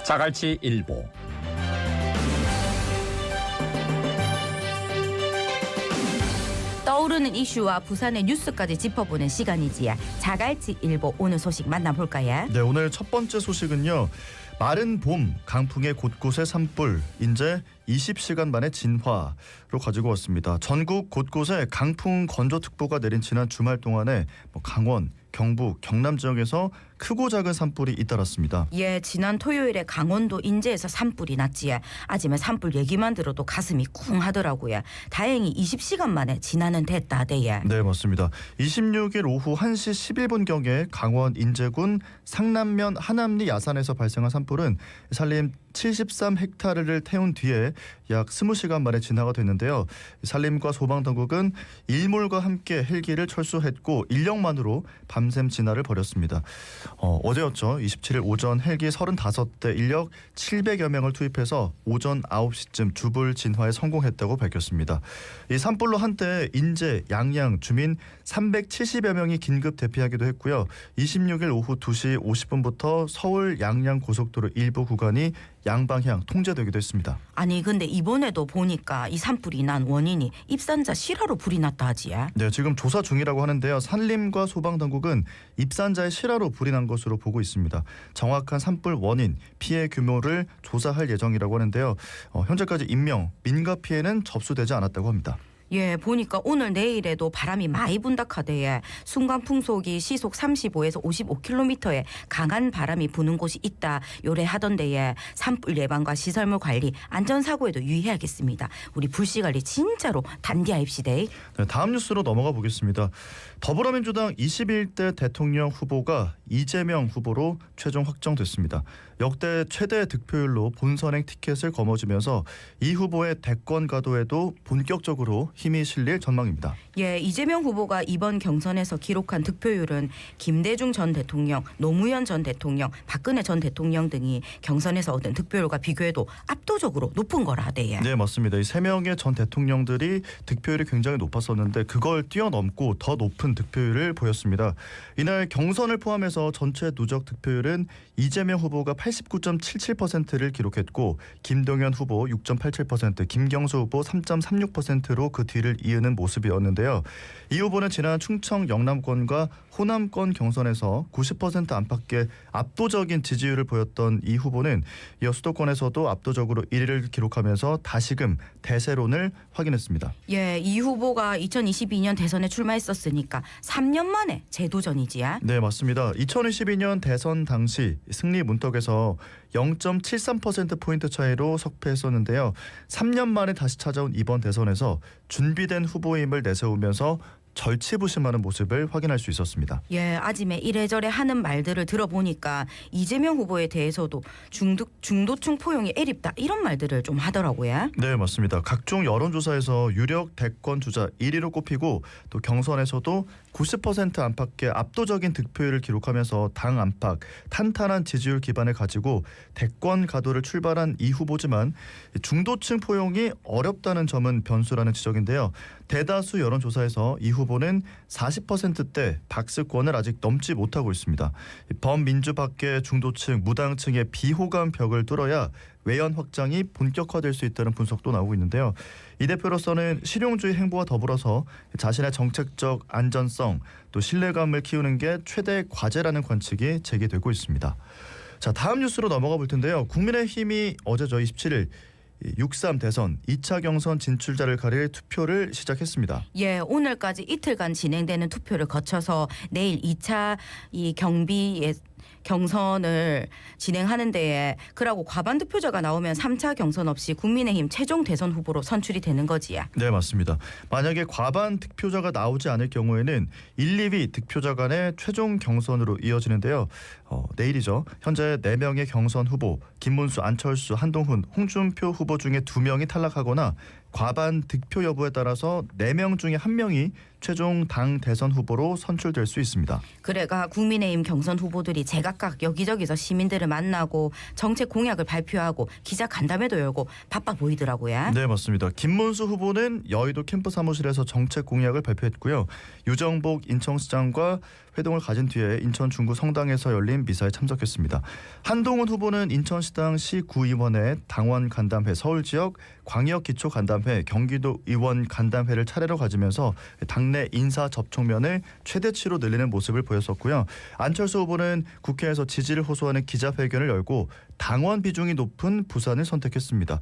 자갈치 일보. 떠오르는 이슈와 부산의 뉴스까지 짚어보는 시간이지요. 자갈치 일보 오늘 소식 만나볼까요? 네, 오늘 첫 번째 소식은요. 마른 봄, 강풍의 곳곳에 산불, 이제 20시간 만에 진화로 가지고 왔습니다. 전국 곳곳에 강풍 건조특보가 내린 지난 주말 동안에 강원, 경북, 경남 지역에서 크고 작은 산불이 잇따랐습니다. 예, 지난 토요일에 강원도 인제에서 산불이 났지요. 아침에 산불 얘기만 들어도 가슴이 쿵 하더라고요. 다행히 20시간 만에 진화는 됐다대요. 네, 맞습니다. 26일 오후 1시 11분경에 강원 인제군 상남면 하남리 야산에서 발생한 산불은 산림 73헥타르를 태운 뒤에 약 20시간 만에 진화가 됐는데요. 산림과 소방당국은 일몰과 함께 헬기를 철수했고 인력만으로 밤샘 진화를 벌였습니다. 어제였죠. 27일 오전 헬기 35대 인력 700여 명을 투입해서 오전 9시쯤 주불 진화에 성공했다고 밝혔습니다. 이 산불로 한때 인제, 양양 주민 370여 명이 긴급 대피하기도 했고요. 26일 오후 2시 50분부터 서울 양양 고속도로 일부 구간이 양방향 통제되기도 했습니다. 아니 근데 이번에도 보니까 이 산불이 난 원인이 입산자 실화로 불이 났다 하지요. 네, 지금 조사 중이라고 하는데요. 산림과 소방당국은 입산자의 실화로 불이 난 것으로 보고 있습니다. 정확한 산불 원인, 피해 규모를 조사할 예정이라고 하는데요. 현재까지 인명, 민가 피해는 접수되지 않았다고 합니다. 예, 보니까 오늘 내일에도 바람이 많이 분다 카대에 순간 풍속이 시속 35에서 55km의 강한 바람이 부는 곳이 있다 요래하던데에 산불 예방과 시설물 관리, 안전사고에도 유의해야겠습니다. 우리 불씨관리 진짜로 단디하입시다. 네, 다음 뉴스로 넘어가 보겠습니다. 더불어민주당 21대 대통령 후보가 이재명 후보로 최종 확정됐습니다. 역대 최대 득표율로 본선행 티켓을 거머쥐면서 이 후보의 대권 가도에도 본격적으로 힘이 실릴 전망입니다. 예, 이재명 후보가 이번 경선에서 기록한 득표율은 김대중 전 대통령, 노무현 전 대통령, 박근혜 전 대통령 등이 경선에서 얻은 득표율과 비교해도 압도적으로 높은 거라 하대요. 네, 맞습니다. 이 세 명의 전 대통령들이 득표율이 굉장히 높았었는데 그걸 뛰어넘고 더 높은 득표율을 보였습니다. 이날 경선을 포함해서 전체 누적 득표율은 이재명 후보가 89.77%를 기록했고 김동연 후보 6.87%, 김경수 후보 3.36%로 그 뒤를 이으는 모습이었는데요. 이 후보는 지난 충청 영남권과 호남권 경선에서 90% 안팎의 압도적인 지지율을 보였던 이 후보는 이어 수도권에서도 압도적으로 1위를 기록하면서 다시금 대세론을 확인했습니다. 예, 이 후보가 2022년 대선에 출마했었으니까 3년 만에 재도전이지야. 네, 맞습니다. 2022년 대선 당시 승리 문턱에서 0.73%포인트 차이로 석패했었는데요. 3년 만에 다시 찾아온 이번 대선에서 준비된 후보임을 내세우면서 절치부심하는 모습을 확인할 수 있었습니다. 예, 아침에 이래저래 하는 말들을 들어보니까 이재명 후보에 대해서도 중도층 포용이 애립다 이런 말들을 좀 하더라고요. 네, 맞습니다. 각종 여론조사에서 유력 대권 주자 1위로 꼽히고 또 경선에서도 90% 안팎의 압도적인 득표율을 기록하면서 당 안팎, 탄탄한 지지율 기반을 가지고 대권 가도를 출발한 이 후보지만 중도층 포용이 어렵다는 점은 변수라는 지적인데요. 대다수 여론조사에서 이 후보는 40%대 박스권을 아직 넘지 못하고 있습니다. 범민주 밖의 중도층, 무당층의 비호감 벽을 뚫어야 외연 확장이 본격화될 수 있다는 분석도 나오고 있는데요. 이 대표로서는 실용주의 행보와 더불어서 자신의 정책적 안전성 또 신뢰감을 키우는 게 최대 과제라는 관측이 제기되고 있습니다. 자, 다음 뉴스로 넘어가 볼 텐데요. 국민의힘이 어제죠 27일 6.3 대선 2차 경선 진출자를 가릴 투표를 시작했습니다. 예, 오늘까지 이틀간 진행되는 투표를 거쳐서 내일 2차 이 경선을 진행하는 데에 그러고 과반 득표자가 나오면 3차 경선 없이 국민의힘 최종 대선 후보로 선출이 되는 거지야. 네, 맞습니다. 만약에 과반 득표자가 나오지 않을 경우에는 1, 2위 득표자 간의 최종 경선으로 이어지는데요. 내일이죠. 현재 4명의 경선 후보 김문수, 안철수, 한동훈, 홍준표 후보 중에 2명이 탈락하거나 과반 득표 여부에 따라서 4명 중에 1명이 최종 당 대선 후보로 선출될 수 있습니다. 그래가 국민의힘 경선 후보들이 제각각 여기저기서 시민들을 만나고 정책 공약을 발표하고 기자 간담회도 열고 바빠 보이더라고요. 네, 맞습니다. 김문수 후보는 여의도 캠프 사무실에서 정책 공약을 발표했고요. 유정복 인천시장과 회동을 가진 뒤에 인천 중구 성당에서 열린 미사에 참석했습니다. 한동훈 후보는 인천시당시 구의원회, 당원 간담회, 서울지역 광역 기초 간담회, 경기도 의원 간담회를 차례로 가지면서 당내 인사 접촉면을 최대치로 늘리는 모습을 보였었고요. 안철수 후보는 국회에서 지지를 호소하는 기자회견을 열고 당원 비중이 높은 부산을 선택했습니다.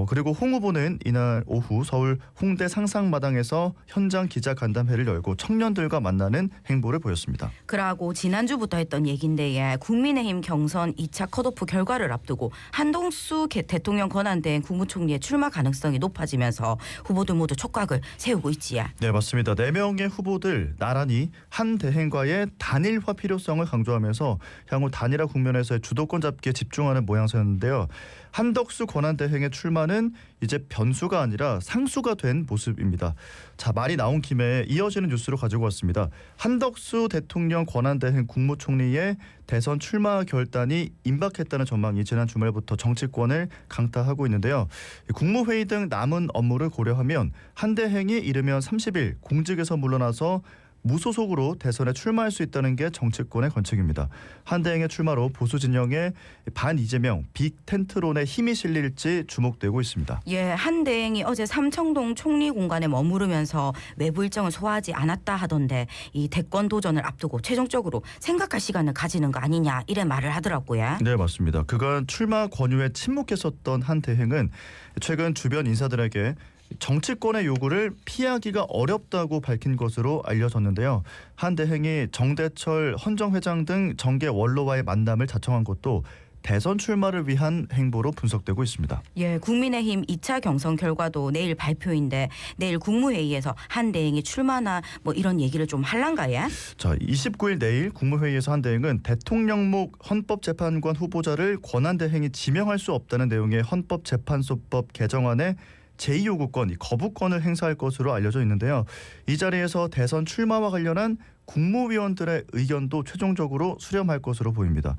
그리고 홍 후보는 이날 오후 서울 홍대 상상마당에서 현장 기자 간담회를 열고 청년들과 만나는 행보를 보였습니다. 그러고 지난주부터 했던 얘긴데 국민의힘 경선 2차 컷오프 결과를 앞두고 한동수 대통령 권한대행 국무총리의 출마 가능성이 높아지면서 후보들 모두 촉각을 세우고 있지요. 네, 맞습니다. 4명의 후보들 나란히 한 대행과의 단일화 필요성을 강조하면서 향후 단일화 국면에서의 주도권 잡기에 집중하는 모양새였는데요. 한덕수 권한대행의 출마는 이제 변수가 아니라 상수가 된 모습입니다. 자, 말이 나온 김에 이어지는 뉴스로 가지고 왔습니다. 한덕수 대통령 권한대행 국무총리의 대선 출마 결단이 임박했다는 전망이 지난 주말부터 정치권을 강타하고 있는데요. 국무회의 등 남은 업무를 고려하면 한 대행이 이르면 30일 공직에서 물러나서 무소속으로 대선에 출마할 수 있다는 게 정치권의 관측입니다. 한 대행의 출마로 보수 진영의 반 이재명 빅 텐트론에 힘이 실릴지 주목되고 있습니다. 예, 한 대행이 어제 삼청동 총리 공간에 머무르면서 외부 일정을 소화하지 않았다 하던데 이 대권 도전을 앞두고 최종적으로 생각할 시간을 가지는 거 아니냐 이래 말을 하더라고요. 네, 맞습니다. 그간 출마 권유에 침묵했었던 한 대행은 최근 주변 인사들에게 정치권의 요구를 피하기가 어렵다고 밝힌 것으로 알려졌는데요. 한 대행이 정대철 헌정회장 등 정계 원로와의 만남을 자청한 것도 대선 출마를 위한 행보로 분석되고 있습니다. 예, 국민의힘 2차 경선 결과도 내일 발표인데 내일 국무회의에서 한 대행이 출마나 뭐 이런 얘기를 좀 할란가요? 자, 29일 내일 국무회의에서 한 대행은 대통령목 헌법재판관 후보자를 권한대행이 지명할 수 없다는 내용의 헌법재판소법 개정안에 제2요구권, 거부권을 행사할 것으로 알려져 있는데요. 이 자리에서 대선 출마와 관련한 국무위원들의 의견도 최종적으로 수렴할 것으로 보입니다.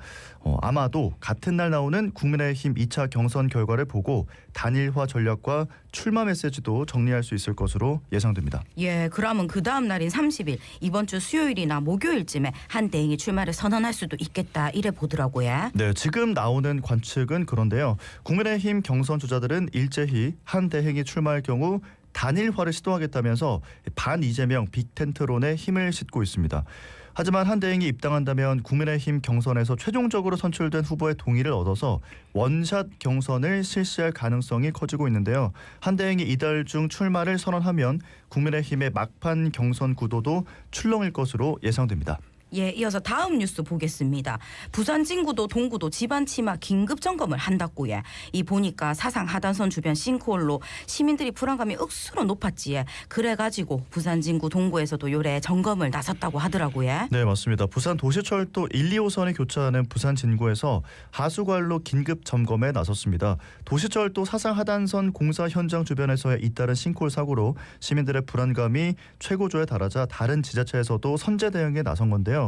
아마도 같은 날 나오는 국민의힘 2차 경선 결과를 보고 단일화 전략과 출마 메시지도 정리할 수 있을 것으로 예상됩니다. 예, 그러면 그 다음 날인 30일 이번 주 수요일이나 목요일쯤에 한 대행이 출마를 선언할 수도 있겠다 이래 보더라고요. 네, 지금 나오는 관측은 그런데요. 국민의힘 경선 주자들은 일제히 한 대행이 출마할 경우 단일화를 시도하겠다면서 반 이재명 빅텐트론에 힘을 싣고 있습니다. 하지만 한 대행이 입당한다면 국민의힘 경선에서 최종적으로 선출된 후보의 동의를 얻어서 원샷 경선을 실시할 가능성이 커지고 있는데요. 한 대행이 이달 중 출마를 선언하면 국민의힘의 막판 경선 구도도 출렁일 것으로 예상됩니다. 예, 이어서 다음 뉴스 보겠습니다. 부산 진구도 동구도 집안 치마 긴급 점검을 한다고요. 이 보니까 사상 하단선 주변 싱크홀로 시민들이 불안감이 억수로 높았지에 그래가지고 부산 진구 동구에서도 요래 점검을 나섰다고 하더라고요. 네, 맞습니다. 부산 도시철도 1, 2호선이 교차하는 부산 진구에서 하수관로 긴급 점검에 나섰습니다. 도시철도 사상 하단선 공사 현장 주변에서의 잇따른 싱크홀 사고로 시민들의 불안감이 최고조에 달하자 다른 지자체에서도 선제 대응에 나선 건데요.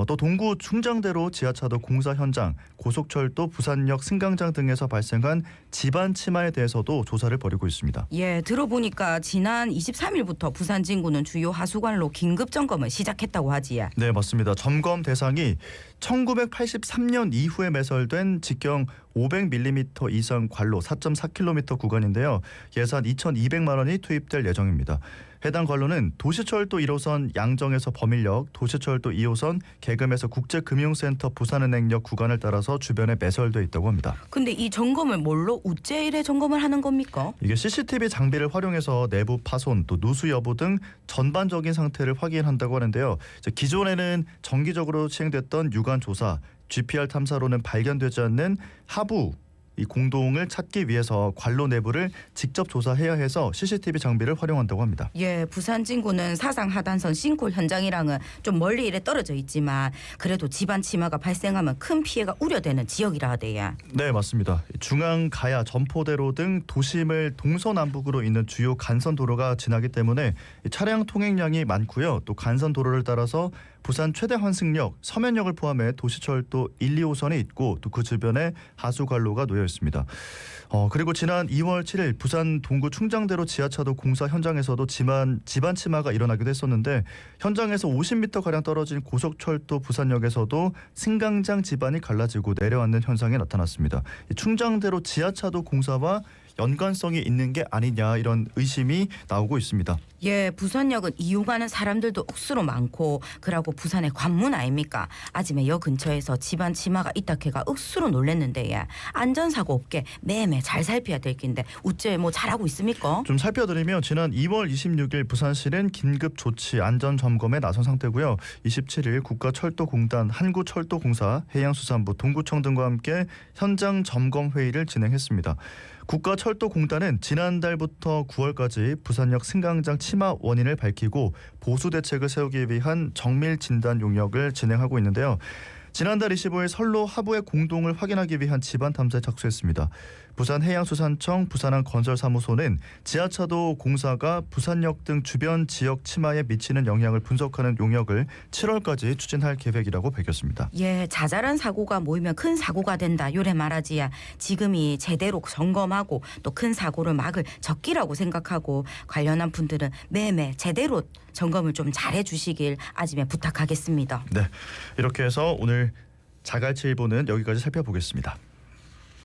또 동구 충장대로 지하차도 공사 현장, 고속철도 부산역 승강장 등에서 발생한 집안 치마에 대해서도 조사를 벌이고 있습니다. 예, 들어보니까 지난 23일부터 부산 진구는 주요 하수관로 긴급 점검을 시작했다고 하지요. 네, 맞습니다. 점검 대상이 1983년 이후에 매설된 직경 500mm 이상 관로 4.4km 구간인데요. 예산 2,200만 원이 투입될 예정입니다. 해당 관로는 도시철도 1호선 양정에서 범일역, 도시철도 2호선 개금에서 국제금융센터 부산은행역 구간을 따라서 주변에 매설돼 있다고 합니다. 근데 이 점검을 뭘로 우째일에 점검을 하는 겁니까? 이게 CCTV 장비를 활용해서 내부 파손, 또 누수 여부 등 전반적인 상태를 확인한다고 하는데요. 기존에는 정기적으로 시행됐던 유관 조사, GPR 탐사로는 발견되지 않는 하부 이 공동을 찾기 위해서 관로 내부를 직접 조사해야 해서 CCTV 장비를 활용한다고 합니다. 예, 부산 진구는 사상 하단선 싱크홀 현장이랑은 좀 멀리 이래 떨어져 있지만 그래도 집안 치마가 발생하면 큰 피해가 우려되는 지역이라 하대요. 네, 맞습니다. 중앙, 가야, 점포대로 등 도심을 동서남북으로 잇는 주요 간선 도로가 지나기 때문에 차량 통행량이 많고요. 또 간선 도로를 따라서 부산 최대 환승역 서면역을 포함해 도시철도 1, 2호선에 있고 또 그 주변에 하수관로가 놓여 있습니다. 그리고 지난 2월 7일 부산 동구 충장대로 지하차도 공사 현장에서도 집안 침하가 일어나기도 했었는데 현장에서 50m가량 떨어진 고속철도 부산역에서도 승강장 지반이 갈라지고 내려앉는 현상이 나타났습니다. 이 충장대로 지하차도 공사와 연관성이 있는 게 아니냐 이런 의심이 나오고 있습니다. 예, 부산역은 이용하는 사람들도 억수로 많고 그러고 부산의 관문 아닙니까? 아침에 역 근처에서 집안 치마가 있다 해가 억수로 놀랬는데 예. 안전사고 없게 매매 잘 살펴야 될 긴데 우째 뭐 잘하고 있습니까? 좀 살펴드리면 지난 2월 26일 부산시는 긴급 조치 안전 점검에 나선 상태고요. 27일 국가철도공단, 한국철도공사, 해양수산부, 동구청 등과 함께 현장 점검 회의를 진행했습니다. 국가철도공단은 지난달부터 9월까지 부산역 승강장 침하 원인을 밝히고 보수 대책을 세우기 위한 정밀 진단 용역을 진행하고 있는데요. 지난달 25일 선로 하부의 공동을 확인하기 위한 집안 탐사에 착수했습니다. 부산해양수산청 부산항건설사무소는 지하차도 공사가 부산역 등 주변 지역 침하에 미치는 영향을 분석하는 용역을 7월까지 추진할 계획이라고 밝혔습니다. 예, 자잘한 사고가 모이면 큰 사고가 된다. 요래 말하지야. 지금이 제대로 점검하고 또 큰 사고를 막을 적기라고 생각하고 관련한 분들은 매매 제대로 점검을 좀 잘해 주시길 아침에 부탁하겠습니다. 네, 이렇게 해서 오늘 자갈치 일보는 여기까지 살펴보겠습니다.